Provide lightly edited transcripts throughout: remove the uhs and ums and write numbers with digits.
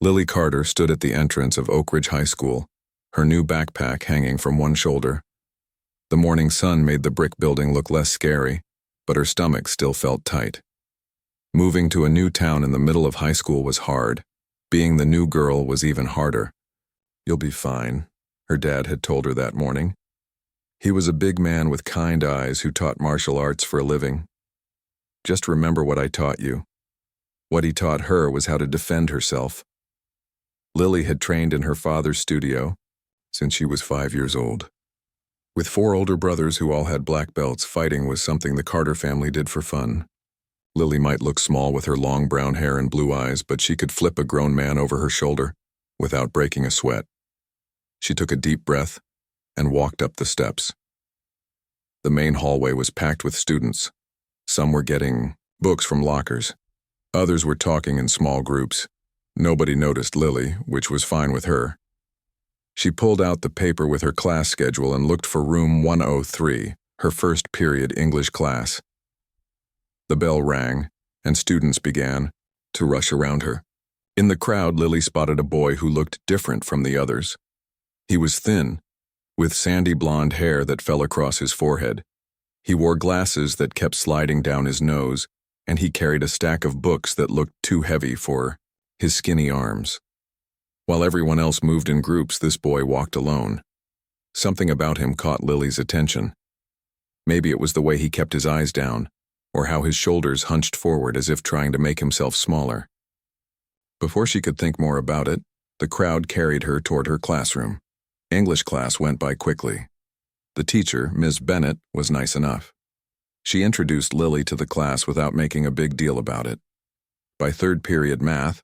Lily Carter stood at the entrance of Oak Ridge High School, her new backpack hanging from one shoulder. The morning sun made the brick building look less scary, but her stomach still felt tight. Moving to a new town in the middle of high school was hard. Being the new girl was even harder. "You'll be fine," her dad had told her that morning. He was a big man with kind eyes who taught martial arts for a living. "Just remember what I taught you." What he taught her was how to defend herself. Lily had trained in her father's studio since she was 5 years old. With 4 older brothers who all had black belts, fighting was something the Carter family did for fun. Lily might look small with her long brown hair and blue eyes, but she could flip a grown man over her shoulder without breaking a sweat. She took a deep breath and walked up the steps. The main hallway was packed with students. Some were getting books from lockers. Others were talking in small groups. Nobody noticed Lily, which was fine with her. She pulled out the paper with her class schedule and looked for room 103, her first period English class. The bell rang, and students began to rush around her. In the crowd, Lily spotted a boy who looked different from the others. He was thin, with sandy blonde hair that fell across his forehead. He wore glasses that kept sliding down his nose, and he carried a stack of books that looked too heavy for his skinny arms. While everyone else moved in groups, this boy walked alone. Something about him caught Lily's attention. Maybe it was the way he kept his eyes down, or how his shoulders hunched forward as if trying to make himself smaller. Before she could think more about it, the crowd carried her toward her classroom. English class went by quickly. The teacher, Ms. Bennett, was nice enough. She introduced Lily to the class without making a big deal about it. By third period math,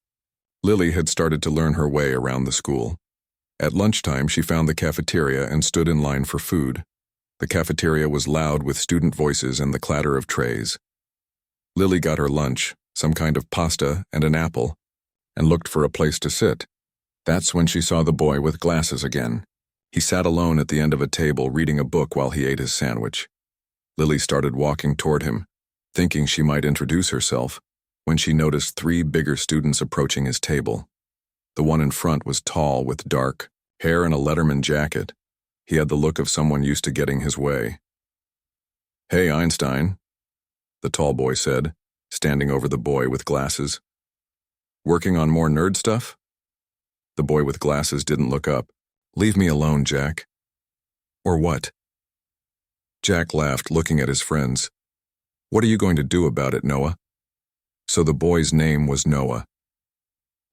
Lily had started to learn her way around the school. At lunchtime, she found the cafeteria and stood in line for food. The cafeteria was loud with student voices and the clatter of trays. Lily got her lunch, some kind of pasta and an apple, and looked for a place to sit. That's when she saw the boy with glasses again. He sat alone at the end of a table reading a book while he ate his sandwich. Lily started walking toward him, thinking she might introduce herself, when she noticed 3 bigger students approaching his table. The one in front was tall with dark hair and a Letterman jacket. He had the look of someone used to getting his way. "Hey, Einstein," the tall boy said, standing over the boy with glasses. "Working on more nerd stuff?" The boy with glasses didn't look up. "Leave me alone, Jack." "Or what?" Jack laughed, looking at his friends. "What are you going to do about it, Noah?" So the boy's name was Noah.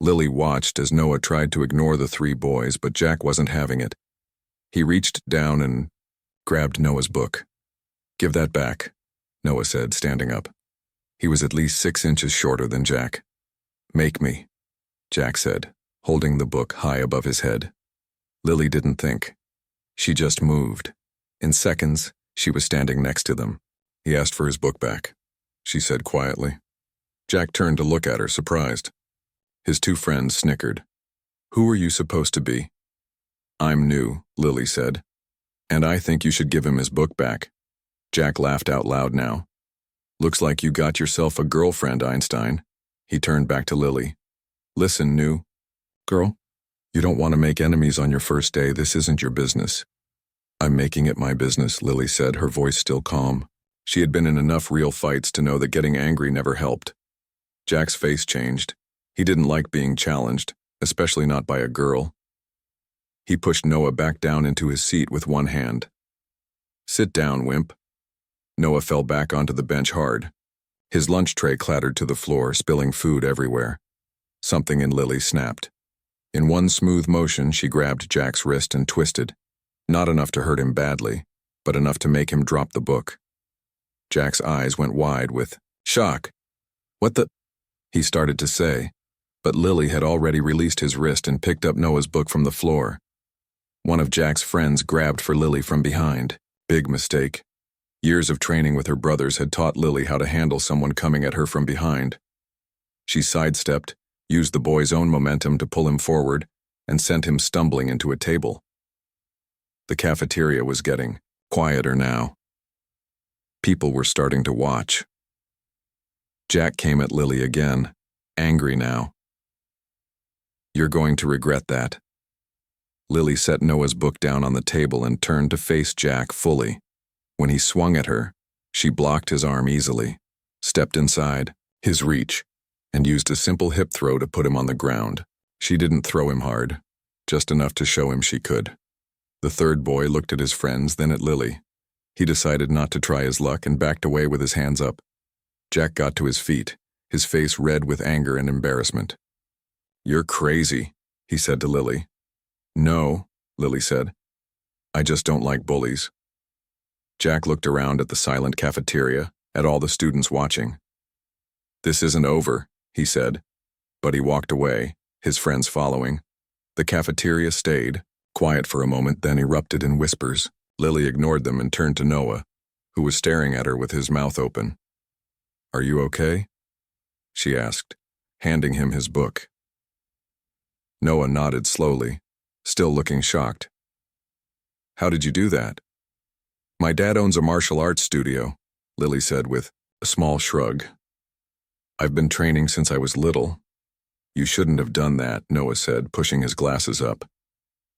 Lily watched as Noah tried to ignore the 3 boys, but Jack wasn't having it. He reached down and grabbed Noah's book. "Give that back," Noah said, standing up. He was at least 6 inches shorter than Jack. "Make me," Jack said, holding the book high above his head. Lily didn't think. She just moved. In seconds, she was standing next to them. "He asked for his book back," she said quietly. Jack turned to look at her, surprised. His 2 friends snickered. "Who are you supposed to be?" "I'm new," Lily said. "And I think you should give him his book back." Jack laughed out loud now. "Looks like you got yourself a girlfriend, Einstein." He turned back to Lily. "Listen, new girl, you don't want to make enemies on your first day. This isn't your business." "I'm making it my business," Lily said, her voice still calm. She had been in enough real fights to know that getting angry never helped. Jack's face changed. He didn't like being challenged, especially not by a girl. He pushed Noah back down into his seat with one hand. "Sit down, wimp." Noah fell back onto the bench hard. His lunch tray clattered to the floor, spilling food everywhere. Something in Lily snapped. In one smooth motion, she grabbed Jack's wrist and twisted. Not enough to hurt him badly, but enough to make him drop the book. Jack's eyes went wide with shock. "What the?" he started to say, but Lily had already released his wrist and picked up Noah's book from the floor. One of Jack's friends grabbed for Lily from behind. Big mistake. Years of training with her brothers had taught Lily how to handle someone coming at her from behind. She sidestepped, used the boy's own momentum to pull him forward, and sent him stumbling into a table. The cafeteria was getting quieter now. People were starting to watch. Jack came at Lily again, angry now. You're going to regret that. Lily set Noah's book down on the table and turned to face Jack fully. When he swung at her, she blocked his arm easily, stepped inside his reach, and used a simple hip throw to put him on the ground. She didn't throw him hard, just enough to show him she could. The third boy looked at his friends, then at Lily. He decided not to try his luck and backed away with his hands up. Jack got to his feet, his face red with anger and embarrassment. "You're crazy," he said to Lily. "No," Lily said. "I just don't like bullies." Jack looked around at the silent cafeteria, at all the students watching. "This isn't over," he said, but he walked away, his friends following. The cafeteria stayed, quiet for a moment, then erupted in whispers. Lily ignored them and turned to Noah, who was staring at her with his mouth open. "Are you okay?" she asked, handing him his book. Noah nodded slowly, still looking shocked. "How did you do that?" "My dad owns a martial arts studio," Lily said with a small shrug. "I've been training since I was little." "You shouldn't have done that," Noah said, pushing his glasses up.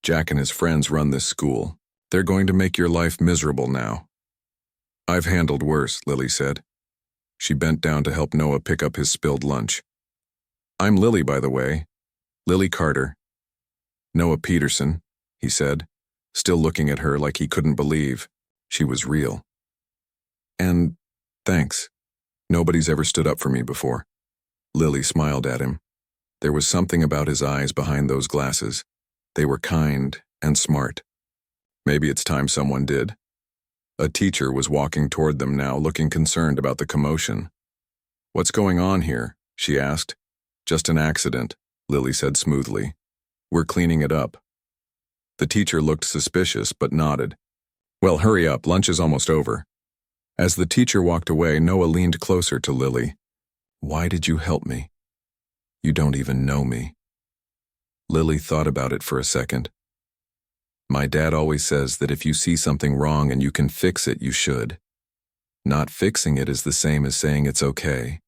"Jack and his friends run this school. They're going to make your life miserable now." "I've handled worse," Lily said. She bent down to help Noah pick up his spilled lunch. "I'm Lily, by the way. Lily Carter." "Noah Peterson," he said, still looking at her like he couldn't believe she was real. "And thanks. Nobody's ever stood up for me before." Lily smiled at him. There was something about his eyes behind those glasses. They were kind and smart. Maybe it's time someone did. A teacher was walking toward them now, looking concerned about the commotion. "What's going on here?" she asked. "Just an accident," Lily said smoothly. "We're cleaning it up." The teacher looked suspicious but nodded. "Well, hurry up, lunch is almost over." As the teacher walked away, Noah leaned closer to Lily. "Why did you help me? You don't even know me." Lily thought about it for a second. "My dad always says that if you see something wrong and you can fix it, you should. Not fixing it is the same as saying it's okay."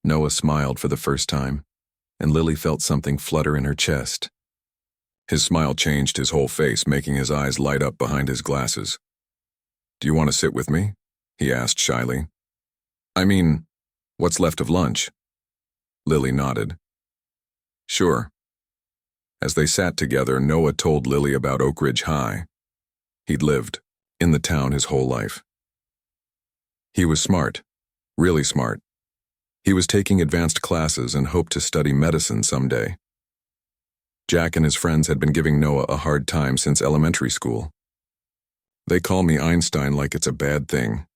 Noah smiled for the first time, and Lily felt something flutter in her chest. His smile changed his whole face, making his eyes light up behind his glasses. "Do you want to sit with me?" he asked shyly. "I mean, what's left of lunch?" Lily nodded. "Sure." As they sat together, Noah told Lily about Oak Ridge High. He'd lived in the town his whole life. He was smart, really smart. He was taking advanced classes and hoped to study medicine someday. Jack and his friends had been giving Noah a hard time since elementary school. "They call me Einstein like it's a bad thing,"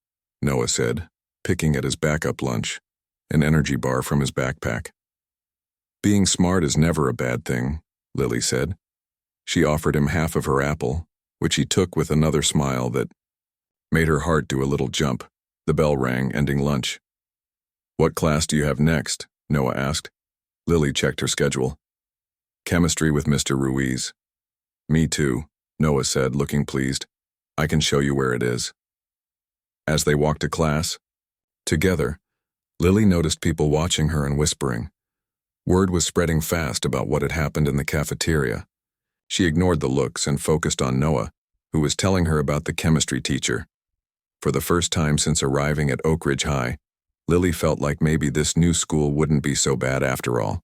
Noah said, picking at his backup lunch, an energy bar from his backpack. "Being smart is never a bad thing," Lily said. She offered him half of her apple, which he took with another smile that made her heart do a little jump. The bell rang, ending lunch. "What class do you have next?" Noah asked. Lily checked her schedule. "Chemistry with Mr. Ruiz." "Me too," Noah said, looking pleased. "I can show you where it is." As they walked to class, together, Lily noticed people watching her and whispering. Word was spreading fast about what had happened in the cafeteria. She ignored the looks and focused on Noah, who was telling her about the chemistry teacher. For the first time since arriving at Oak Ridge High, Lily felt like maybe this new school wouldn't be so bad after all.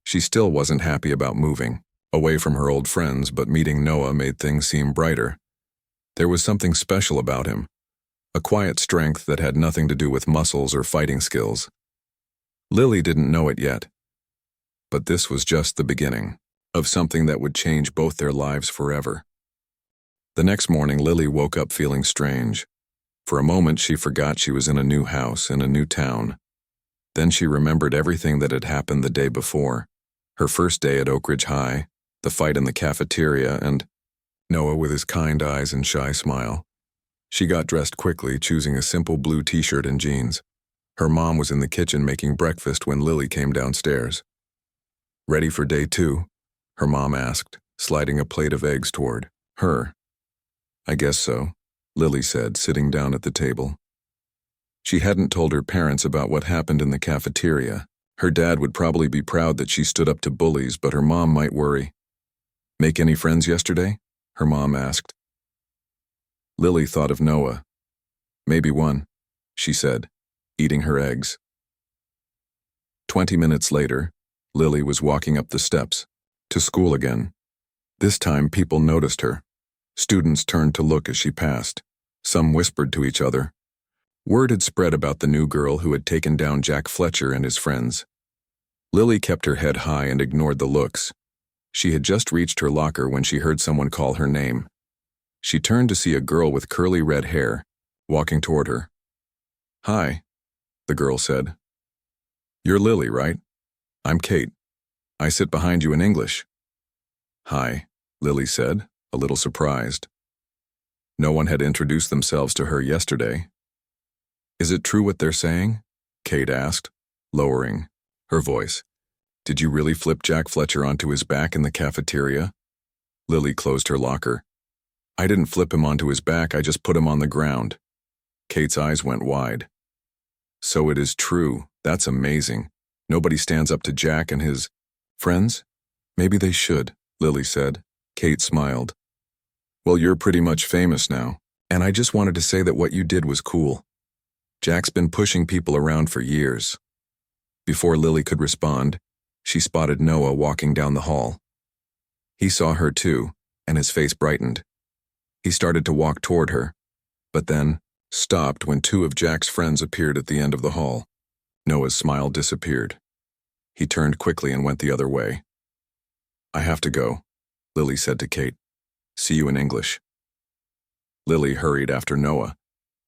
She still wasn't happy about moving away from her old friends, but meeting Noah made things seem brighter. There was something special about him, a quiet strength that had nothing to do with muscles or fighting skills. Lily didn't know it yet, but this was just the beginning of something that would change both their lives forever. The next morning, Lily woke up feeling strange. For a moment, she forgot she was in a new house in a new town. Then she remembered everything that had happened the day before. Her first day at Oak Ridge High, the fight in the cafeteria, and Noah with his kind eyes and shy smile. She got dressed quickly, choosing a simple blue t-shirt and jeans. Her mom was in the kitchen making breakfast when Lily came downstairs. "Ready for day 2? Her mom asked, sliding a plate of eggs toward her. "I guess so," Lily said, sitting down at the table. She hadn't told her parents about what happened in the cafeteria. Her dad would probably be proud that she stood up to bullies, but her mom might worry. Make any friends yesterday? Her mom asked. Lily thought of Noah. Maybe one, she said, eating her eggs. 20 minutes later, Lily was walking up the steps, to school again. This time people noticed her. Students turned to look as she passed. Some whispered to each other. Word had spread about the new girl who had taken down Jack Fletcher and his friends. Lily kept her head high and ignored the looks. She had just reached her locker when she heard someone call her name. She turned to see a girl with curly red hair, walking toward her. Hi, the girl said. You're Lily, right? I'm Kate. I sit behind you in English. Hi, Lily said, a little surprised. No one had introduced themselves to her yesterday. Is it true what they're saying? Kate asked, lowering her voice. Did you really flip Jack Fletcher onto his back in the cafeteria? Lily closed her locker. I didn't flip him onto his back, I just put him on the ground. Kate's eyes went wide. So it is true. That's amazing. Nobody stands up to Jack and his friends? Maybe they should, Lily said. Kate smiled. Well, you're pretty much famous now, and I just wanted to say that what you did was cool. Jack's been pushing people around for years. Before Lily could respond, she spotted Noah walking down the hall. He saw her too, and his face brightened. He started to walk toward her, but then stopped when two of Jack's friends appeared at the end of the hall. Noah's smile disappeared. He turned quickly and went the other way. I have to go, Lily said to Kate. See you in English. Lily hurried after Noah,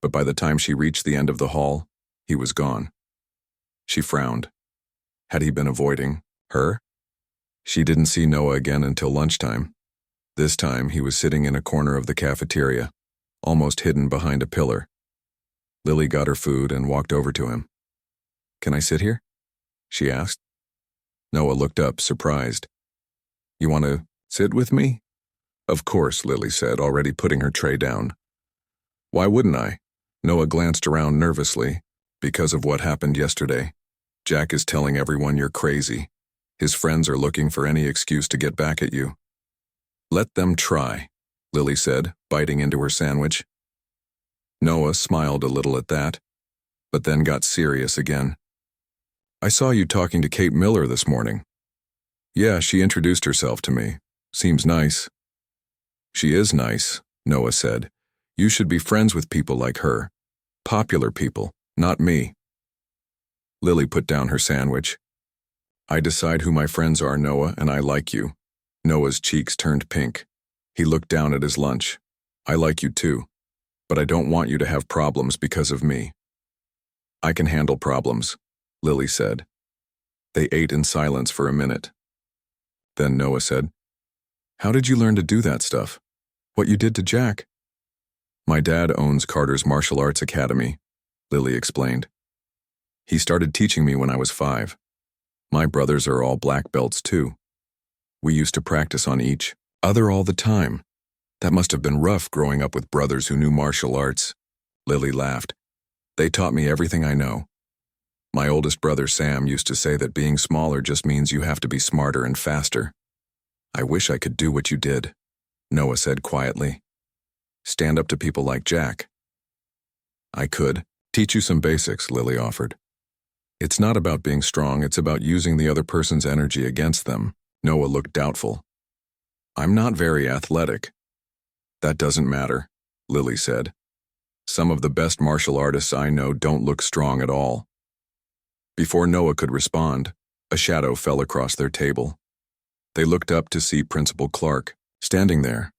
but by the time she reached the end of the hall, he was gone. She frowned. Had he been avoiding her? She didn't see Noah again until lunchtime. This time he was sitting in a corner of the cafeteria, almost hidden behind a pillar. Lily got her food and walked over to him. Can I sit here? She asked. Noah looked up, surprised. You want to sit with me? Of course, Lily said, already putting her tray down. Why wouldn't I? Noah glanced around nervously. Because of what happened yesterday. Jack is telling everyone you're crazy. His friends are looking for any excuse to get back at you. Let them try, Lily said, biting into her sandwich. Noah smiled a little at that, but then got serious again. I saw you talking to Kate Miller this morning. Yeah, she introduced herself to me. Seems nice. She is nice, Noah said. You should be friends with people like her. Popular people, not me. Lily put down her sandwich. I decide who my friends are, Noah, and I like you. Noah's cheeks turned pink. He looked down at his lunch. I like you too, but I don't want you to have problems because of me. I can handle problems, Lily said. They ate in silence for a minute. Then Noah said, How did you learn to do that stuff? What you did to Jack? My dad owns Carter's Martial Arts Academy, Lily explained. He started teaching me when I was 5. My brothers are all black belts too. We used to practice on each other all the time. That must have been rough growing up with brothers who knew martial arts. Lily laughed. They taught me everything I know. My oldest brother Sam used to say that being smaller just means you have to be smarter and faster. I wish I could do what you did, Noah said quietly. Stand up to people like Jack. I could. Teach you some basics, Lily offered. It's not about being strong, it's about using the other person's energy against them. Noah looked doubtful. I'm not very athletic. That doesn't matter, Lily said. Some of the best martial artists I know don't look strong at all. Before Noah could respond, a shadow fell across their table. They looked up to see Principal Clark, standing there.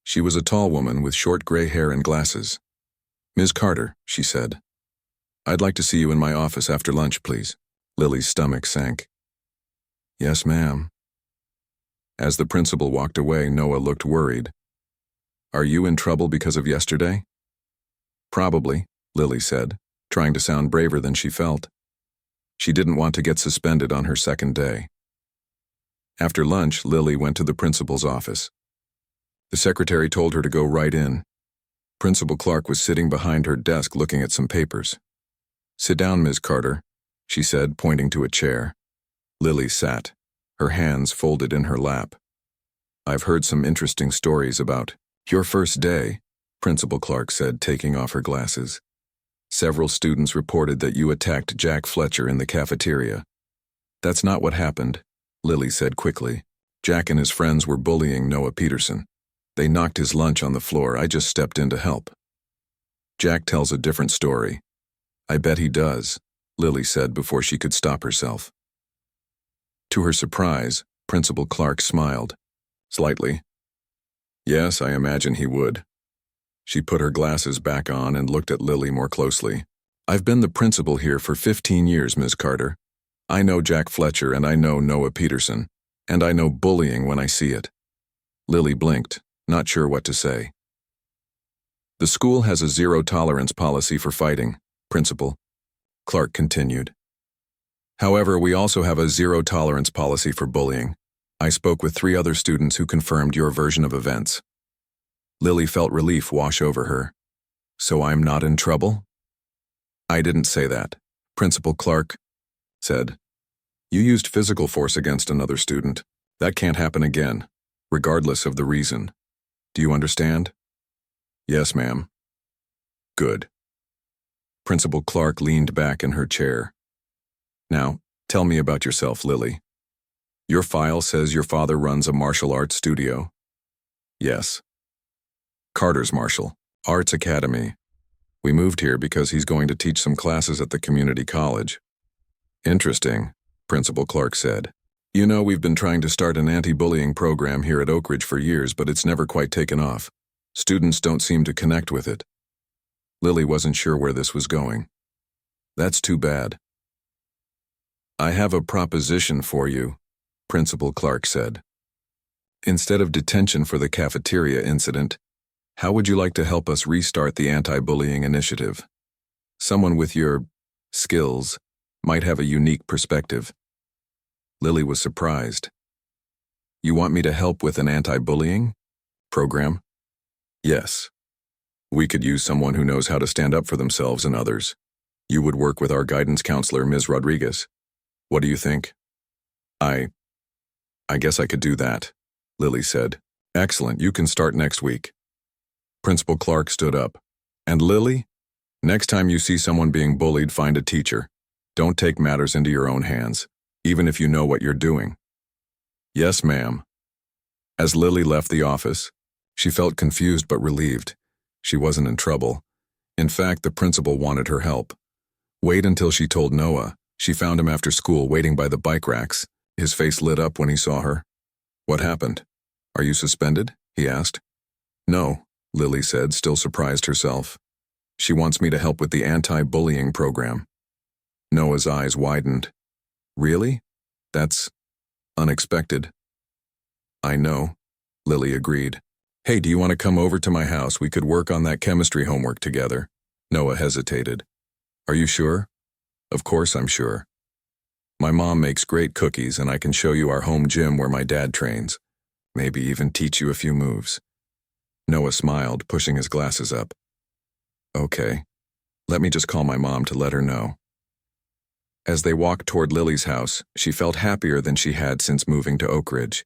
She was a tall woman with short gray hair and glasses. Ms. Carter, she said. I'd like to see you in my office after lunch, please. Lily's stomach sank. Yes, ma'am. As the principal walked away, Noah looked worried. Are you in trouble because of yesterday? Probably, Lily said, trying to sound braver than she felt. She didn't want to get suspended on her second day. After lunch, Lily went to the principal's office. The secretary told her to go right in. Principal Clark was sitting behind her desk looking at some papers. Sit down, Ms. Carter. she said, pointing to a chair. Lily sat, her hands folded in her lap. I've heard some interesting stories about your first day, Principal Clark said, taking off her glasses. Several students reported that you attacked Jack Fletcher in the cafeteria. That's not what happened, Lily said quickly. Jack and his friends were bullying Noah Peterson. They knocked his lunch on the floor. I just stepped in to help. Jack tells a different story. I bet he does, Lily said before she could stop herself. To her surprise, Principal Clark smiled. Slightly. Yes, I imagine he would. She put her glasses back on and looked at Lily more closely. I've been the principal here for 15 years, Ms. Carter. I know Jack Fletcher and I know Noah Peterson, and I know bullying when I see it. Lily blinked, not sure what to say. The school has a zero-tolerance policy for fighting, Principal, Clark continued. However, we also have a zero-tolerance policy for bullying. I spoke with 3 other students who confirmed your version of events. Lily felt relief wash over her. So I'm not in trouble? I didn't say that, Principal Clark said. You used physical force against another student. That can't happen again, regardless of the reason. Do you understand? Yes, ma'am. Good. Principal Clark leaned back in her chair. Now, tell me about yourself, Lily. Your file says your father runs a martial arts studio. Yes. Carter's Martial Arts Academy. We moved here because he's going to teach some classes at the community college. Interesting, Principal Clark said. You know, we've been trying to start an anti-bullying program here at Oak Ridge for years, but it's never quite taken off. Students don't seem to connect with it. Lily wasn't sure where this was going. That's too bad. I have a proposition for you, Principal Clark said. Instead of detention for the cafeteria incident, how would you like to help us restart the anti-bullying initiative? Someone with your skills might have a unique perspective. Lily was surprised. You want me to help with an anti-bullying program? Yes. We could use someone who knows how to stand up for themselves and others. You would work with our guidance counselor, Ms. Rodriguez. What do you think? I guess I could do that, Lily said. Excellent, you can start next week. Principal Clark stood up. And Lily, next time you see someone being bullied, find a teacher. Don't take matters into your own hands, even if you know what you're doing. Yes, ma'am. As Lily left the office, she felt confused but relieved. She wasn't in trouble. In fact, the principal wanted her help. Wait until she told Noah. She found him after school waiting by the bike racks. His face lit up when he saw her. What happened? Are you suspended? He asked. No, Lily said, still surprised herself. She wants me to help with the anti-bullying program. Noah's eyes widened. Really? That's unexpected. I know, Lily agreed. Hey, do you want to come over to my house? We could work on that chemistry homework together. Noah hesitated. Are you sure? Of course I'm sure. My mom makes great cookies and I can show you our home gym where my dad trains. Maybe even teach you a few moves. Noah smiled, pushing his glasses up. Okay. Let me just call my mom to let her know. As they walked toward Lily's house, she felt happier than she had since moving to Oak Ridge.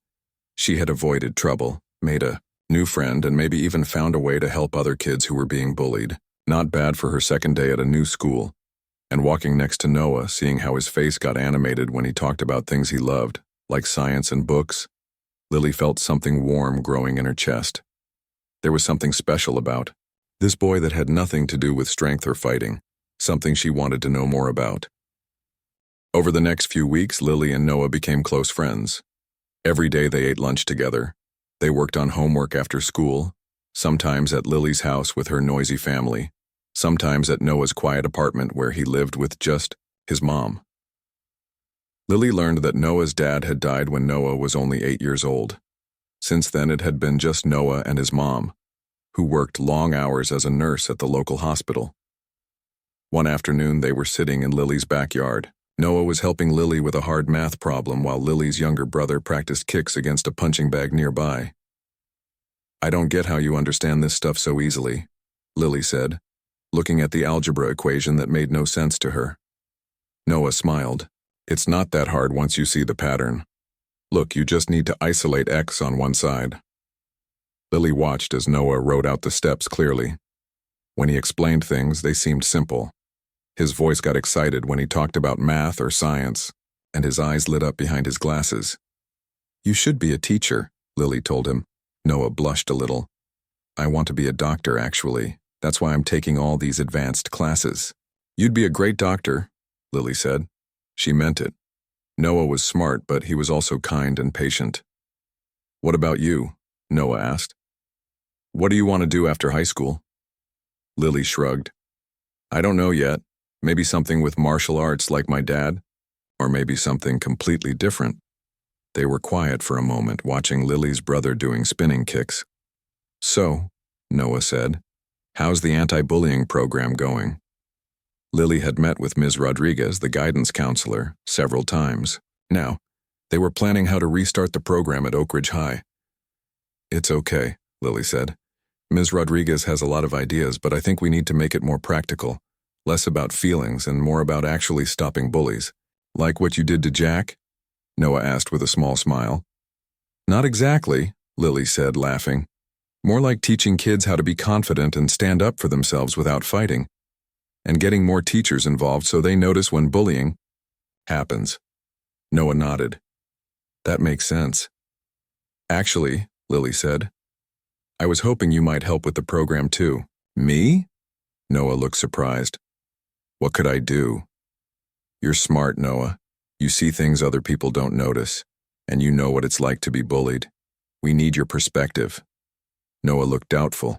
She had avoided trouble, made a new friend, and maybe even found a way to help other kids who were being bullied. Not bad for her second day at a new school. And walking next to Noah, seeing how his face got animated when he talked about things he loved, like science and books, Lily felt something warm growing in her chest. There was something special about this boy that had nothing to do with strength or fighting, something she wanted to know more about. Over the next few weeks, Lily and Noah became close friends. Every day they ate lunch together. They worked on homework after school, sometimes at Lily's house with her noisy family, sometimes at Noah's quiet apartment where he lived with just his mom. Lily learned that Noah's dad had died when Noah was only 8 years old. Since then, it had been just Noah and his mom, who worked long hours as a nurse at the local hospital. One afternoon, they were sitting in Lily's backyard. Noah was helping Lily with a hard math problem while Lily's younger brother practiced kicks against a punching bag nearby. I don't get how you understand this stuff so easily, Lily said, looking at the algebra equation that made no sense to her. Noah smiled. It's not that hard once you see the pattern. Look, you just need to isolate X on one side. Lily watched as Noah wrote out the steps clearly. When he explained things, they seemed simple. His voice got excited when he talked about math or science, and his eyes lit up behind his glasses. You should be a teacher, Lily told him. Noah blushed a little. I want to be a doctor, actually. That's why I'm taking all these advanced classes. You'd be a great doctor, Lily said. She meant it. Noah was smart, but he was also kind and patient. What about you? Noah asked. What do you want to do after high school? Lily shrugged. I don't know yet. Maybe something with martial arts like my dad, or maybe something completely different. They were quiet for a moment, watching Lily's brother doing spinning kicks. So, Noah said, how's the anti-bullying program going? Lily had met with Ms. Rodriguez, the guidance counselor, several times. Now, they were planning how to restart the program at Oak Ridge High. It's okay, Lily said. Ms. Rodriguez has a lot of ideas, but I think we need to make it more practical, less about feelings and more about actually stopping bullies. Like what you did to Jack? Noah asked with a small smile. Not exactly, Lily said, laughing. More like teaching kids how to be confident and stand up for themselves without fighting, and getting more teachers involved so they notice when bullying happens. Noah nodded. That makes sense. Actually, Lily said, I was hoping you might help with the program too. Me? Noah looked surprised. What could I do? You're smart, Noah. You see things other people don't notice, and you know what it's like to be bullied. We need your perspective. Noah looked doubtful.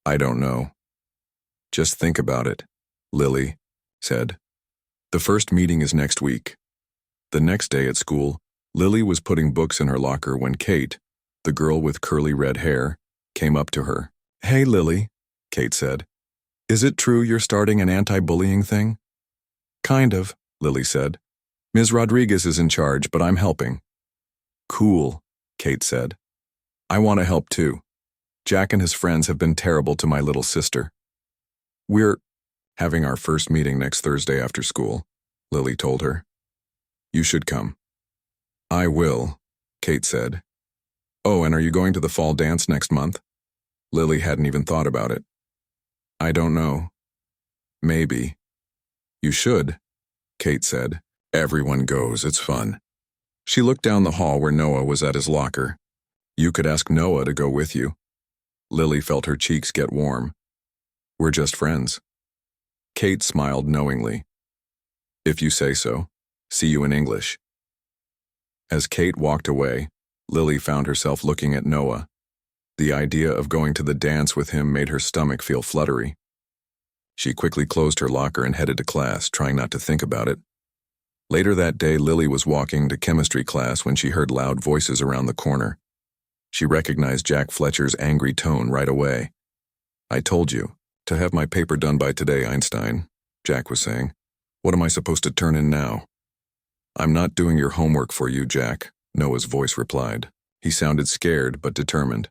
I don't know. Just think about it, Lily said. The first meeting is next week. The next day at school, Lily was putting books in her locker when Kate, the girl with curly red hair, came up to her. Hey, Lily, Kate said. Is it true you're starting an anti-bullying thing? Kind of, Lily said. Ms. Rodriguez is in charge, but I'm helping. Cool, Kate said. I want to help too. Jack and his friends have been terrible to my little sister. We're having our first meeting next Thursday after school, Lily told her. You should come. I will, Kate said. Oh, and are you going to the fall dance next month? Lily hadn't even thought about it. I don't know. Maybe. You should, Kate said. Everyone goes, it's fun. She looked down the hall where Noah was at his locker. You could ask Noah to go with you. Lily felt her cheeks get warm. We're just friends. Kate smiled knowingly. If you say so. See you in English. As Kate walked away, Lily found herself looking at Noah. The idea of going to the dance with him made her stomach feel fluttery. She quickly closed her locker and headed to class, trying not to think about it. Later that day, Lily was walking to chemistry class when she heard loud voices around the corner. She recognized Jack Fletcher's angry tone right away. I told you to have my paper done by today, Einstein, Jack was saying. What am I supposed to turn in now? I'm not doing your homework for you, Jack, Noah's voice replied. He sounded scared but determined.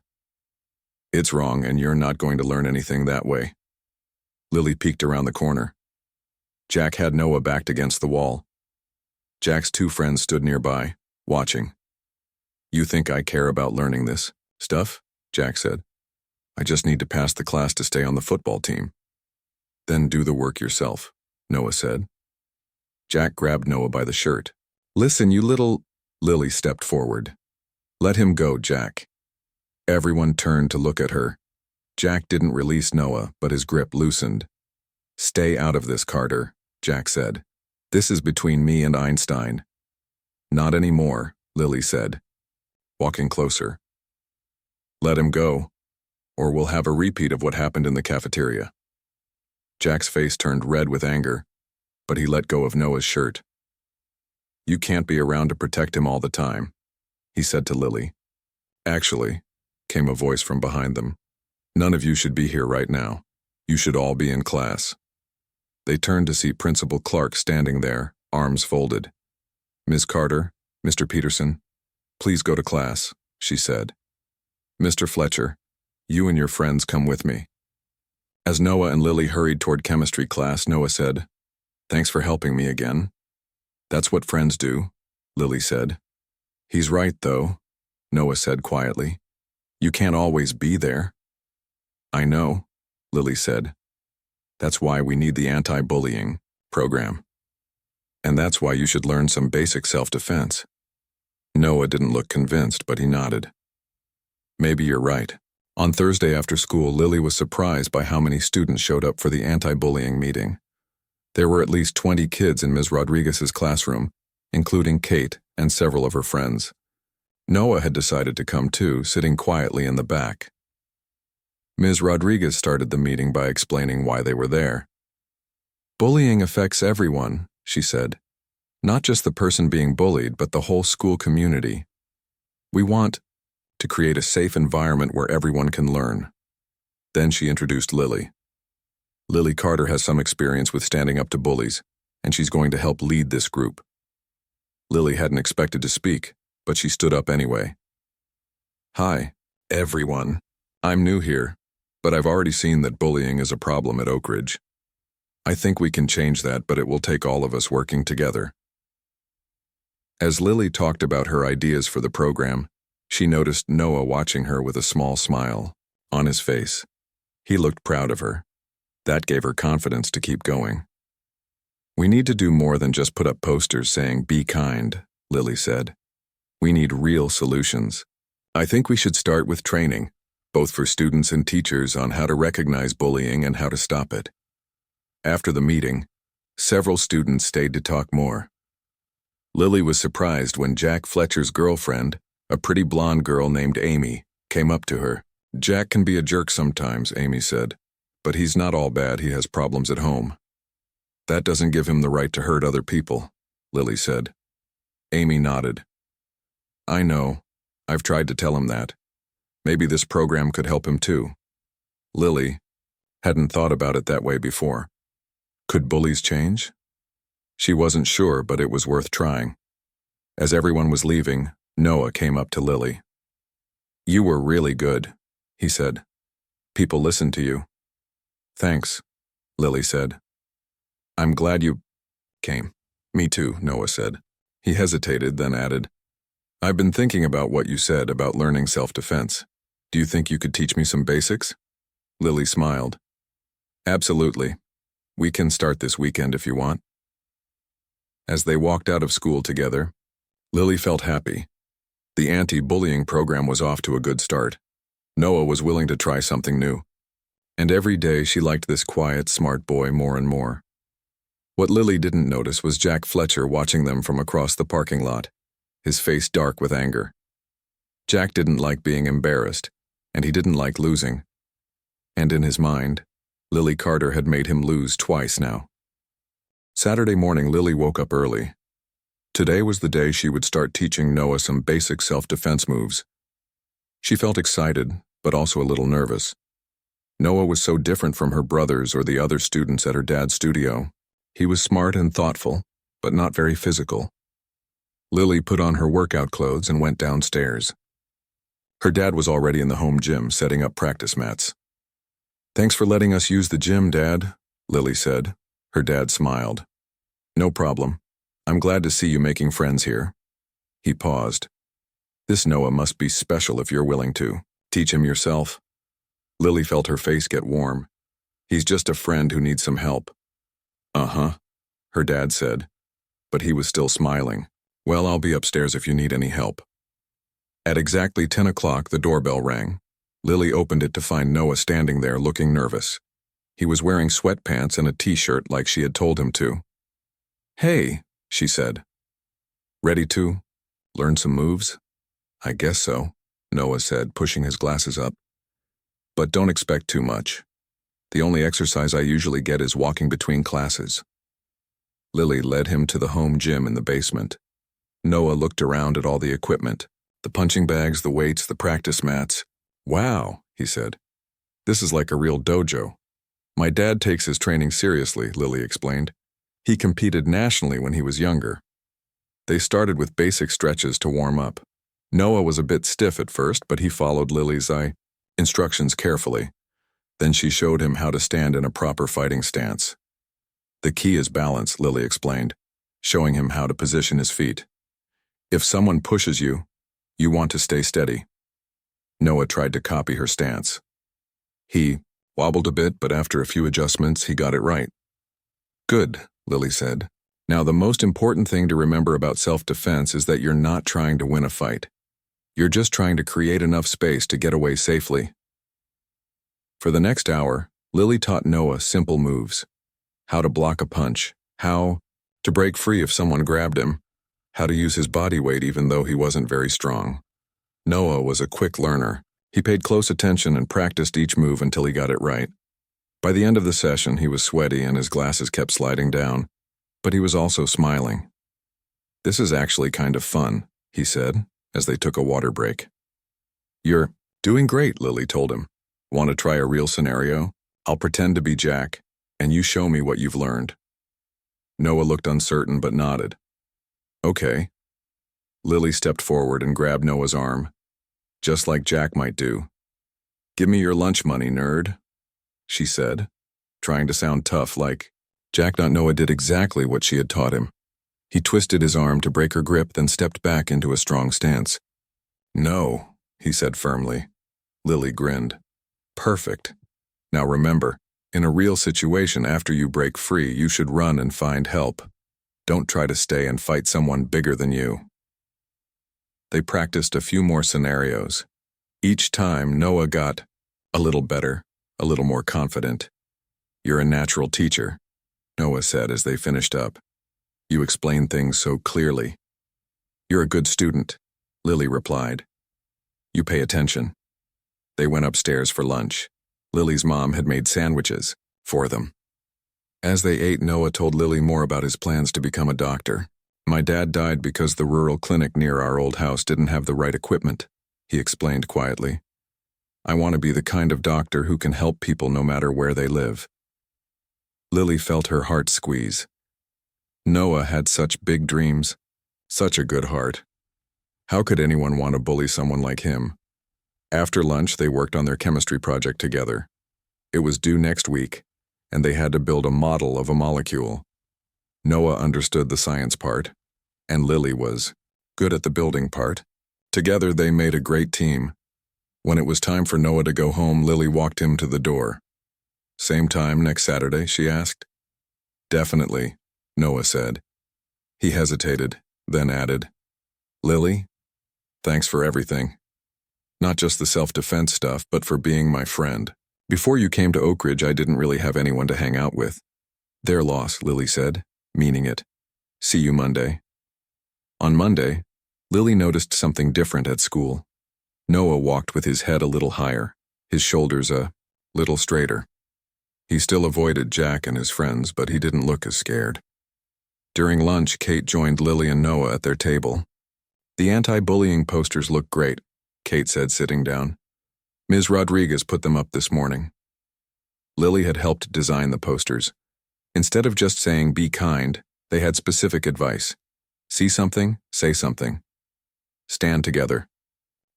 It's wrong, and you're not going to learn anything that way. Lily peeked around the corner. Jack had Noah backed against the wall. Jack's two friends stood nearby, watching. You think I care about learning this stuff? Jack said. I just need to pass the class to stay on the football team. Then do the work yourself, Noah said. Jack grabbed Noah by the shirt. Listen, you little... Lily stepped forward. Let him go, Jack. Everyone turned to look at her. Jack didn't release Noah, but his grip loosened. Stay out of this, Carter, Jack said. This is between me and Einstein. Not anymore, Lily said, walking closer. Let him go, or we'll have a repeat of what happened in the cafeteria. Jack's face turned red with anger, but he let go of Noah's shirt. You can't be around to protect him all the time, he said to Lily. Actually, came a voice from behind them. None of you should be here right now. You should all be in class. They turned to see Principal Clark standing there, arms folded. Ms. Carter, Mr. Peterson, please go to class, she said. Mr. Fletcher, you and your friends come with me. As Noah and Lily hurried toward chemistry class, Noah said, Thanks for helping me again. That's what friends do, Lily said. He's right, though, Noah said quietly. You can't always be there. I know, Lily said. That's why we need the anti-bullying program. And that's why you should learn some basic self-defense. Noah didn't look convinced, but he nodded. Maybe you're right. On Thursday after school, Lily was surprised by how many students showed up for the anti-bullying meeting. There were at least 20 kids in Ms. Rodriguez's classroom, including Kate and several of her friends. Noah had decided to come too, sitting quietly in the back. Ms. Rodriguez started the meeting by explaining why they were there. Bullying affects everyone, she said. Not just the person being bullied, but the whole school community. We want to create a safe environment where everyone can learn. Then she introduced Lily. Lily Carter has some experience with standing up to bullies, and she's going to help lead this group. Lily hadn't expected to speak, but she stood up anyway. Hi, everyone. I'm new here, but I've already seen that bullying is a problem at Oak Ridge. I think we can change that, but it will take all of us working together. As Lily talked about her ideas for the program, she noticed Noah watching her with a small smile on his face. He looked proud of her. That gave her confidence to keep going. We need to do more than just put up posters saying, "Be kind," Lily said. We need real solutions. I think we should start with training, both for students and teachers, on how to recognize bullying and how to stop it. After the meeting, several students stayed to talk more. Lily was surprised when Jack Fletcher's girlfriend, a pretty blonde girl named Amy, came up to her. Jack can be a jerk sometimes, Amy said, but he's not all bad. He has problems at home. That doesn't give him the right to hurt other people, Lily said. Amy nodded. I know. I've tried to tell him that. Maybe this program could help him too. Lily hadn't thought about it that way before. Could bullies change? She wasn't sure, but it was worth trying. As everyone was leaving, Noah came up to Lily. You were really good, he said. People listened to you. Thanks, Lily said. I'm glad you came. Me too, Noah said. He hesitated, then added, I've been thinking about what you said about learning self-defense. Do you think you could teach me some basics? Lily smiled. Absolutely. We can start this weekend if you want. As they walked out of school together, Lily felt happy. The anti-bullying program was off to a good start. Noah was willing to try something new. And every day she liked this quiet, smart boy more and more. What Lily didn't notice was Jack Fletcher watching them from across the parking lot, his face dark with anger. Jack didn't like being embarrassed, and he didn't like losing. And in his mind, Lily Carter had made him lose twice now. Saturday morning, Lily woke up early. Today was the day she would start teaching Noah some basic self-defense moves. She felt excited, but also a little nervous. Noah was so different from her brothers or the other students at her dad's studio. He was smart and thoughtful, but not very physical. Lily put on her workout clothes and went downstairs. Her dad was already in the home gym setting up practice mats. Thanks for letting us use the gym, Dad, Lily said. Her dad smiled. No problem. I'm glad to see you making friends here. He paused. This Noah must be special if you're willing to. Teach him yourself. Lily felt her face get warm. He's just a friend who needs some help. Uh-huh, her dad said, but he was still smiling. Well, I'll be upstairs if you need any help. At exactly 10 o'clock, the doorbell rang. Lily opened it to find Noah standing there looking nervous. He was wearing sweatpants and a t-shirt like she had told him to. Hey, she said. Ready to learn some moves? I guess so, Noah said, pushing his glasses up. But don't expect too much. The only exercise I usually get is walking between classes. Lily led him to the home gym in the basement. Noah looked around at all the equipment, the punching bags, the weights, the practice mats. Wow, he said. This is like a real dojo. My dad takes his training seriously, Lily explained. He competed nationally when he was younger. They started with basic stretches to warm up. Noah was a bit stiff at first, but he followed Lily's instructions carefully. Then she showed him how to stand in a proper fighting stance. The key is balance, Lily explained, showing him how to position his feet. If someone pushes you, you want to stay steady. Noah tried to copy her stance. He wobbled a bit, but after a few adjustments, he got it right. Good, Lily said. Now the most important thing to remember about self-defense is that you're not trying to win a fight. You're just trying to create enough space to get away safely. For the next hour, Lily taught Noah simple moves. How to block a punch, how to break free if someone grabbed him, how to use his body weight even though he wasn't very strong. Noah was a quick learner. He paid close attention and practiced each move until he got it right. By the end of the session, he was sweaty and his glasses kept sliding down, but he was also smiling. This is actually kind of fun, he said, as they took a water break. You're doing great, Lily told him. Want to try a real scenario? I'll pretend to be Jack, and you show me what you've learned. Noah looked uncertain but nodded. Okay. Lily stepped forward and grabbed Noah's arm, just like Jack might do. Give me your lunch money, nerd, she said, trying to sound tough like Jack. Noah did exactly what she had taught him. He twisted his arm to break her grip, then stepped back into a strong stance. No, he said firmly. Lily grinned. Perfect. Now remember, in a real situation after you break free, you should run and find help. Don't try to stay and fight someone bigger than you. They practiced a few more scenarios. Each time, Noah got a little better, a little more confident. You're a natural teacher, Noah said as they finished up. You explain things so clearly. You're a good student, Lily replied. You pay attention. They went upstairs for lunch. Lily's mom had made sandwiches for them. As they ate, Noah told Lily more about his plans to become a doctor. My dad died because the rural clinic near our old house didn't have the right equipment, he explained quietly. I want to be the kind of doctor who can help people no matter where they live. Lily felt her heart squeeze. Noah had such big dreams, such a good heart. How could anyone want to bully someone like him? After lunch, they worked on their chemistry project together. It was due next week, and they had to build a model of a molecule. Noah understood the science part, and Lily was good at the building part. Together, they made a great team. When it was time for Noah to go home, Lily walked him to the door. Same time next Saturday, she asked. Definitely, Noah said. He hesitated, then added, Lily, thanks for everything. Not just the self-defense stuff, but for being my friend. Before you came to Oak Ridge, I didn't really have anyone to hang out with. Their loss, Lily said, meaning it. See you Monday. On Monday, Lily noticed something different at school. Noah walked with his head a little higher, his shoulders a little straighter. He still avoided Jack and his friends, but he didn't look as scared. During lunch, Kate joined Lily and Noah at their table. The anti-bullying posters look great, Kate said, sitting down. Ms. Rodriguez put them up this morning. Lily had helped design the posters. Instead of just saying, be kind, they had specific advice. See something, say something. Stand together.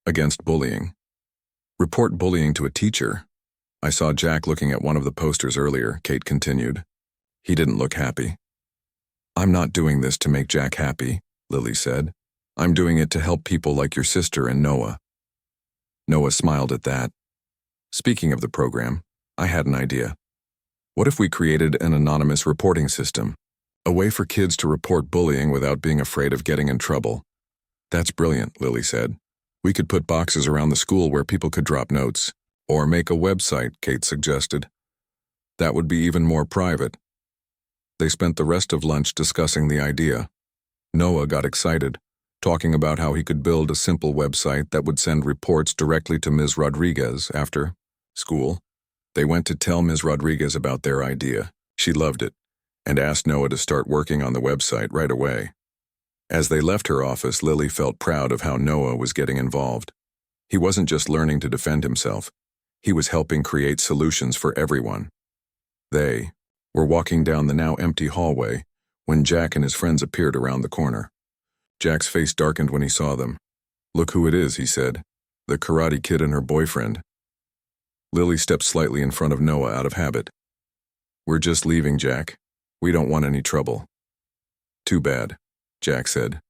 Against bullying. Report bullying to a teacher. I saw Jack looking at one of the posters earlier, Kate continued. He didn't look happy. I'm not doing this to make Jack happy, Lily said. I'm doing it to help people like your sister and Noah. Noah smiled at that. Speaking of the program, I had an idea. What if we created an anonymous reporting system? A way for kids to report bullying without being afraid of getting in trouble. That's brilliant, Lily said. We could put boxes around the school where people could drop notes. Or make a website, Kate suggested. That would be even more private. They spent the rest of lunch discussing the idea. Noah got excited, talking about how he could build a simple website that would send reports directly to Ms. Rodriguez after school. They went to tell Ms. Rodriguez about their idea. She loved it, and asked Noah to start working on the website right away. As they left her office, Lily felt proud of how Noah was getting involved. He wasn't just learning to defend himself. He was helping create solutions for everyone. They were walking down the now empty hallway when Jack and his friends appeared around the corner. Jack's face darkened when he saw them. Look who it is, he said. The karate kid and her boyfriend. Lily stepped slightly in front of Noah out of habit. We're just leaving, Jack. We don't want any trouble. Too bad, Jack said.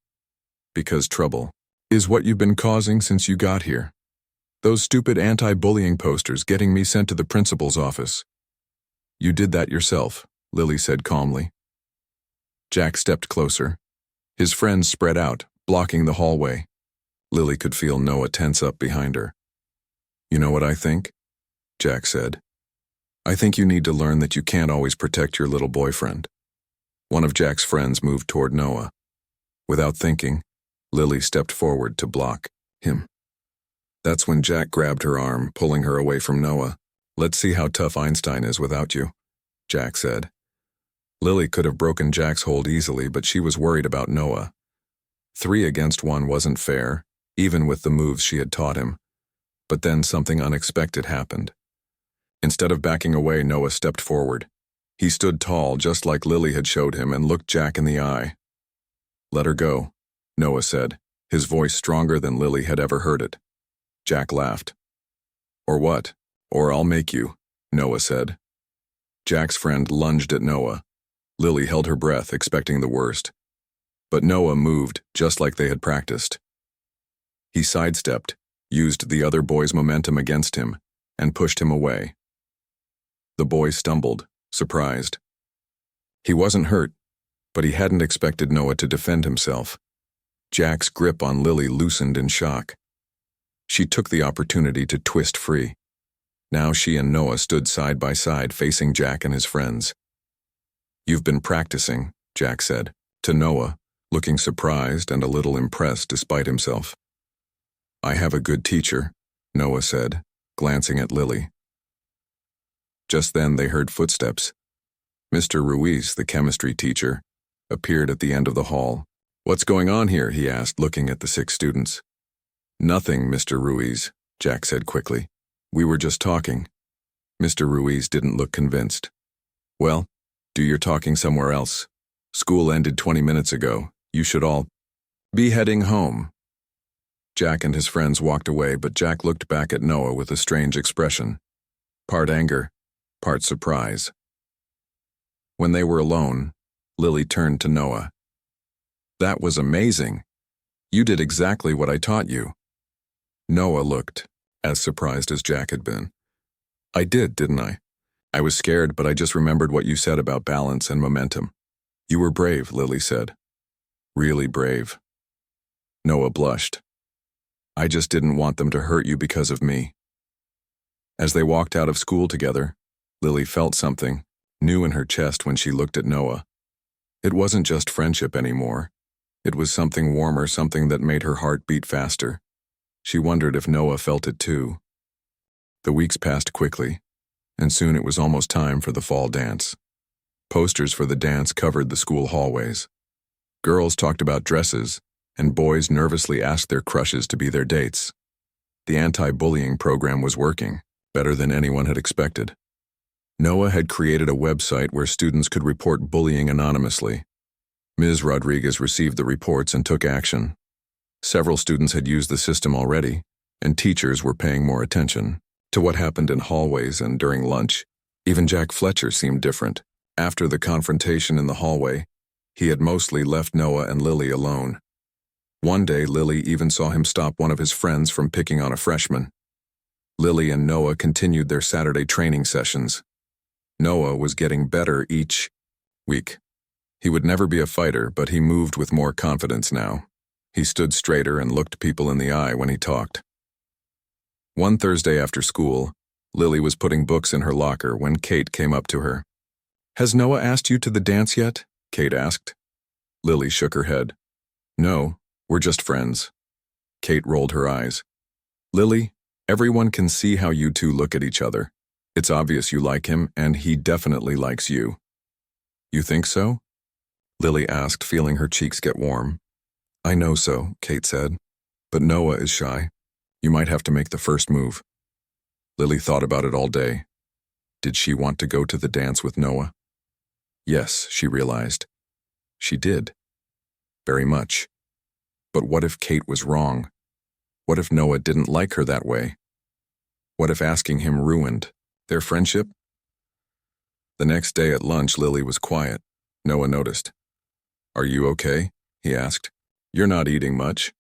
Because trouble is what you've been causing since you got here. Those stupid anti-bullying posters getting me sent to the principal's office. You did that yourself, Lily said calmly. Jack stepped closer. His friends spread out, blocking the hallway. Lily could feel Noah tense up behind her. You know what I think? Jack said. I think you need to learn that you can't always protect your little boyfriend. One of Jack's friends moved toward Noah. Without thinking, Lily stepped forward to block him. That's when Jack grabbed her arm, pulling her away from Noah. Let's see how tough Einstein is without you, Jack said. Lily could have broken Jack's hold easily, but she was worried about Noah. 3 against 1 wasn't fair, even with the moves she had taught him. But then something unexpected happened. Instead of backing away, Noah stepped forward. He stood tall, just like Lily had showed him, and looked Jack in the eye. Let her go, Noah said, his voice stronger than Lily had ever heard it. Jack laughed. Or what? Or I'll make you, Noah said. Jack's friend lunged at Noah. Lily held her breath, expecting the worst. But Noah moved, just like they had practiced. He sidestepped, used the other boy's momentum against him, and pushed him away. The boy stumbled, surprised. He wasn't hurt, but he hadn't expected Noah to defend himself. Jack's grip on Lily loosened in shock. She took the opportunity to twist free. Now she and Noah stood side by side, facing Jack and his friends. You've been practicing, Jack said, to Noah, looking surprised and a little impressed despite himself. I have a good teacher, Noah said, glancing at Lily. Just then they heard footsteps. Mr. Ruiz, the chemistry teacher, appeared at the end of the hall. What's going on here? He asked, looking at the 6 students. Nothing, Mr. Ruiz, Jack said quickly. We were just talking. Mr. Ruiz didn't look convinced. Well, do your talking somewhere else. School ended 20 minutes ago. You should all be heading home. Jack and his friends walked away, but Jack looked back at Noah with a strange expression. Part anger, part surprise. When they were alone, Lily turned to Noah. That was amazing. You did exactly what I taught you. Noah looked as surprised as Jack had been. I did, didn't I? I was scared, but I just remembered what you said about balance and momentum. You were brave, Lily said. Really brave. Noah blushed. I just didn't want them to hurt you because of me. As they walked out of school together, Lily felt something new in her chest when she looked at Noah. It wasn't just friendship anymore. It was something warmer, something that made her heart beat faster. She wondered if Noah felt it too. The weeks passed quickly, and soon it was almost time for the fall dance. Posters for the dance covered the school hallways. Girls talked about dresses, and boys nervously asked their crushes to be their dates. The anti-bullying program was working, better than anyone had expected. Noah had created a website where students could report bullying anonymously. Ms. Rodriguez received the reports and took action. Several students had used the system already, and teachers were paying more attention to what happened in hallways and during lunch. Even Jack Fletcher seemed different. After the confrontation in the hallway, he had mostly left Noah and Lily alone. One day, Lily even saw him stop one of his friends from picking on a freshman. Lily and Noah continued their Saturday training sessions. Noah was getting better each week. He would never be a fighter, but he moved with more confidence now. He stood straighter and looked people in the eye when he talked. One Thursday after school, Lily was putting books in her locker when Kate came up to her. Has Noah asked you to the dance yet? Kate asked. Lily shook her head. No, we're just friends. Kate rolled her eyes. Lily, everyone can see how you two look at each other. It's obvious you like him, and he definitely likes you. You think so? Lily asked, feeling her cheeks get warm. I know so, Kate said. But Noah is shy. You might have to make the first move. Lily thought about it all day. Did she want to go to the dance with Noah? Yes, she realized. She did. Very much. But what if Kate was wrong? What if Noah didn't like her that way? What if asking him ruined their friendship? The next day at lunch, Lily was quiet. Noah noticed. "Are you okay?" he asked. "You're not eating much."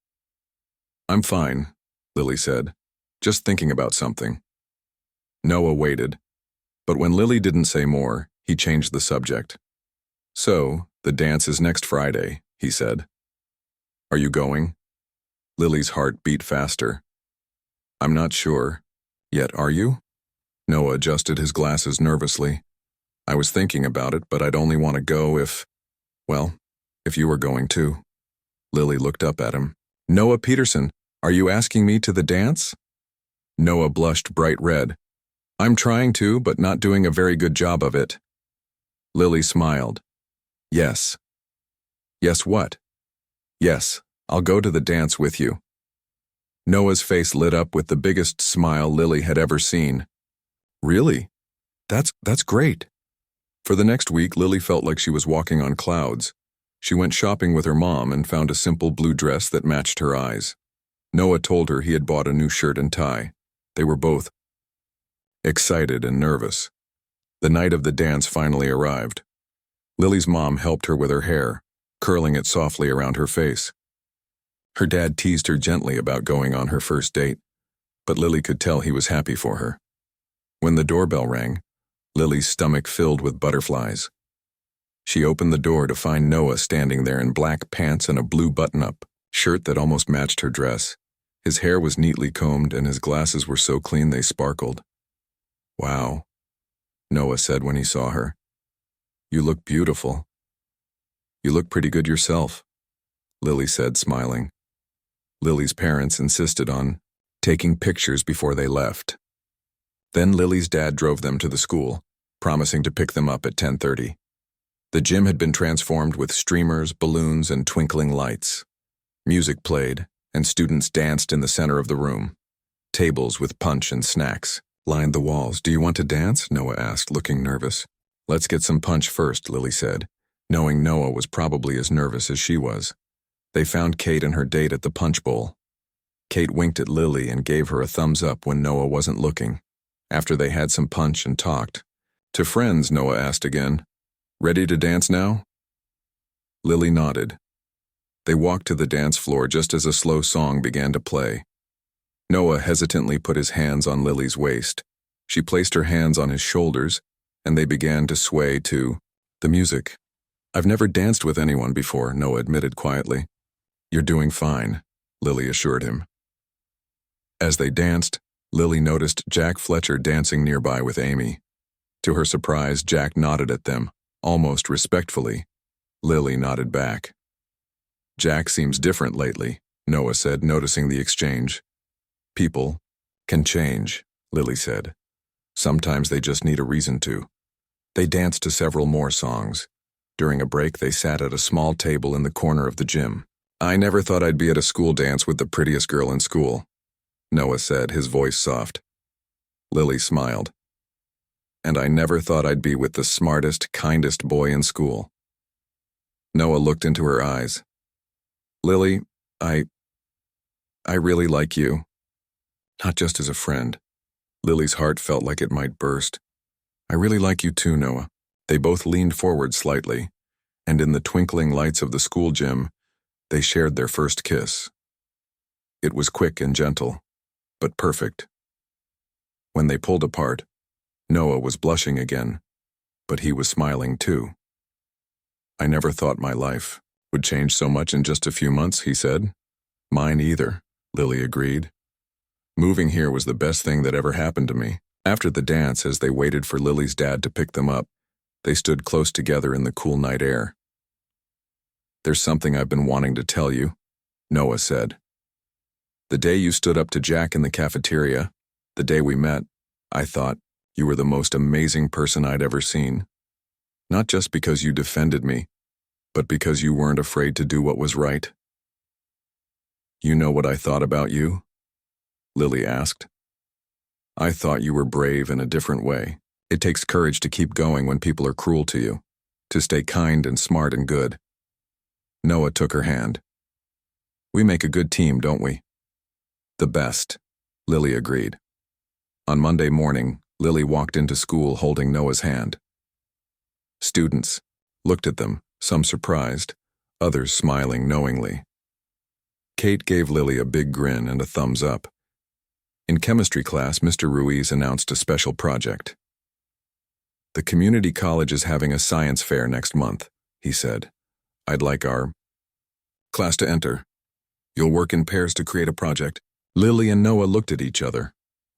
"I'm fine," Lily said. "Just thinking about something." Noah waited, but when Lily didn't say more, he changed the subject. "So, the dance is next Friday," he said. "Are you going?" Lily's heart beat faster. "I'm not sure. Yet, are you?" Noah adjusted his glasses nervously. "I was thinking about it, but I'd only want to go if you were going too." Lily looked up at him. "Noah Peterson, are you asking me to the dance?" Noah blushed bright red. "I'm trying to, but not doing a very good job of it." Lily smiled. "Yes." "Yes what?" "Yes, I'll go to the dance with you." Noah's face lit up with the biggest smile Lily had ever seen. "Really? That's great." For the next week, Lily felt like she was walking on clouds. She went shopping with her mom and found a simple blue dress that matched her eyes. Noah told her he had bought a new shirt and tie. They were both excited and nervous. The night of the dance finally arrived. Lily's mom helped her with her hair, curling it softly around her face. Her dad teased her gently about going on her first date, but Lily could tell he was happy for her. When the doorbell rang, Lily's stomach filled with butterflies. She opened the door to find Noah standing there in black pants and a blue button-up shirt that almost matched her dress. His hair was neatly combed and his glasses were so clean they sparkled. "Wow," Noah said when he saw her. "You look beautiful." "You look pretty good yourself," Lily said, smiling. Lily's parents insisted on taking pictures before they left. Then Lily's dad drove them to the school, promising to pick them up at 10:30. The gym had been transformed with streamers, balloons, and twinkling lights. Music played, and students danced in the center of the room. Tables with punch and snacks lined the walls. "Do you want to dance?" Noah asked, looking nervous. "Let's get some punch first," Lily said, knowing Noah was probably as nervous as she was. They found Kate and her date at the punch bowl. Kate winked at Lily and gave her a thumbs up when Noah wasn't looking. After they had some punch and talked. "To friends," Noah asked again. "Ready to dance now?" Lily nodded. They walked to the dance floor just as a slow song began to play. Noah hesitantly put his hands on Lily's waist. She placed her hands on his shoulders, and they began to sway to the music. "I've never danced with anyone before," Noah admitted quietly. "You're doing fine," Lily assured him. As they danced, Lily noticed Jack Fletcher dancing nearby with Amy. To her surprise, Jack nodded at them, almost respectfully. Lily nodded back. "Jack seems different lately," Noah said, noticing the exchange. "People can change," Lily said. "Sometimes they just need a reason to." They danced to several more songs. During a break, they sat at a small table in the corner of the gym. "I never thought I'd be at a school dance with the prettiest girl in school," Noah said, his voice soft. Lily smiled. "And I never thought I'd be with the smartest, kindest boy in school." Noah looked into her eyes. "Lily, I really like you. Not just as a friend." Lily's heart felt like it might burst. "I really like you too, Noah." They both leaned forward slightly, and in the twinkling lights of the school gym, they shared their first kiss. It was quick and gentle, but perfect. When they pulled apart, Noah was blushing again, but he was smiling too. "I never thought my life would change so much in just a few months," he said. "Mine either," Lily agreed. "Moving here was the best thing that ever happened to me." After the dance, as they waited for Lily's dad to pick them up, they stood close together in the cool night air. "There's something I've been wanting to tell you," Noah said. "The day you stood up to Jack in the cafeteria, the day we met, I thought you were the most amazing person I'd ever seen. Not just because you defended me, but because you weren't afraid to do what was right." "You know what I thought about you?" Lily asked. "I thought you were brave in a different way. It takes courage to keep going when people are cruel to you, to stay kind and smart and good." Noah took her hand. "We make a good team, don't we?" "The best," Lily agreed. On Monday morning, Lily walked into school holding Noah's hand. "Students," looked at them, some surprised, others smiling knowingly. Kate gave Lily a big grin and a thumbs up. In chemistry class, Mr. Ruiz announced a special project. "The community college is having a science fair next month," he said. "I'd like our class to enter. You'll work in pairs to create a project." Lily and Noah looked at each other,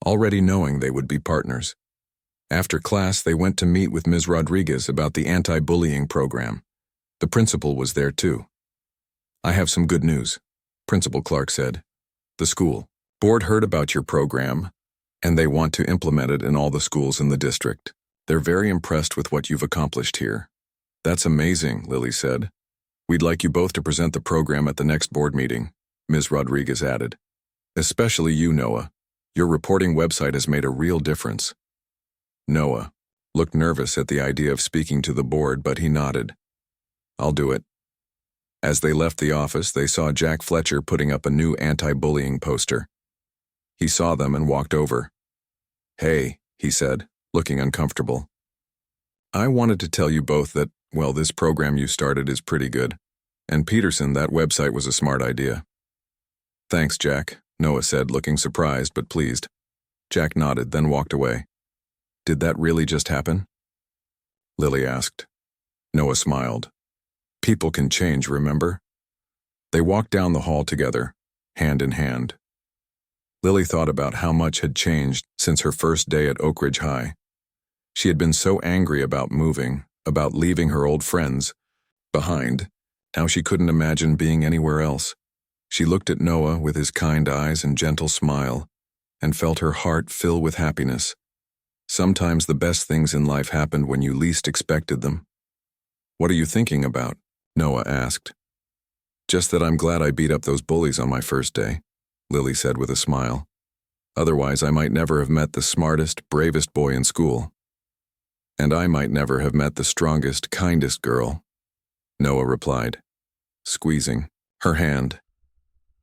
already knowing they would be partners. After class, they went to meet with Ms. Rodriguez about the anti-bullying program. The principal was there too. "I have some good news," Principal Clark said. "The school board heard about your program, and they want to implement it in all the schools in the district. They're very impressed with what you've accomplished here." "That's amazing," Lily said. "We'd like you both to present the program at the next board meeting," Ms. Rodriguez added. "Especially you, Noah. Your reporting website has made a real difference." Noah looked nervous at the idea of speaking to the board, but he nodded. "I'll do it." As they left the office, they saw Jack Fletcher putting up a new anti-bullying poster. He saw them and walked over. "Hey," he said, looking uncomfortable. "I wanted to tell you both that, well, this program you started is pretty good. And Peterson, that website was a smart idea." "Thanks, Jack," Noah said, looking surprised but pleased. Jack nodded, then walked away. "Did that really just happen?" Lily asked. Noah smiled. "People can change, remember?" They walked down the hall together, hand in hand. Lily thought about how much had changed since her first day at Oak Ridge High. She had been so angry about moving, about leaving her old friends behind. Now she couldn't imagine being anywhere else. She looked at Noah with his kind eyes and gentle smile, and felt her heart fill with happiness. Sometimes the best things in life happened when you least expected them. "What are you thinking about?" Noah asked. "Just that I'm glad I beat up those bullies on my first day," Lily said with a smile. "Otherwise, I might never have met the smartest, bravest boy in school. And I might never have met the strongest, kindest girl," Noah replied, squeezing her hand.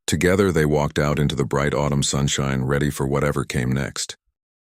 Together they walked out into the bright autumn sunshine, ready for whatever came next.